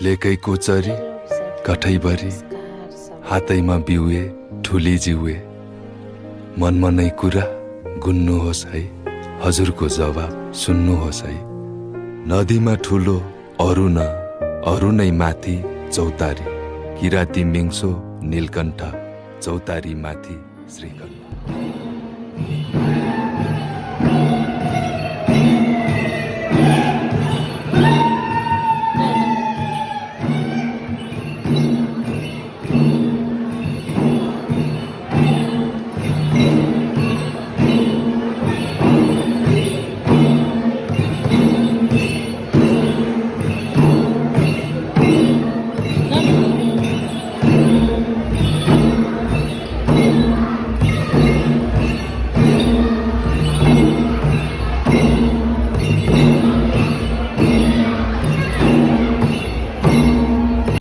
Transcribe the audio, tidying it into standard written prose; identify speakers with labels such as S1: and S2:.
S1: लेकै कोचरी कठैभरि हातैमा बिउए ठुली जिउए मनमा नै कुरा गुन्नुहोस् है हजुरको जवाब सुन्नुहोस् है नदीमा ठुलो अरू नै माथि चौतारी किराती मिङ्सो नीलकण्ठ चौतारी माथि श्रीकण्ठ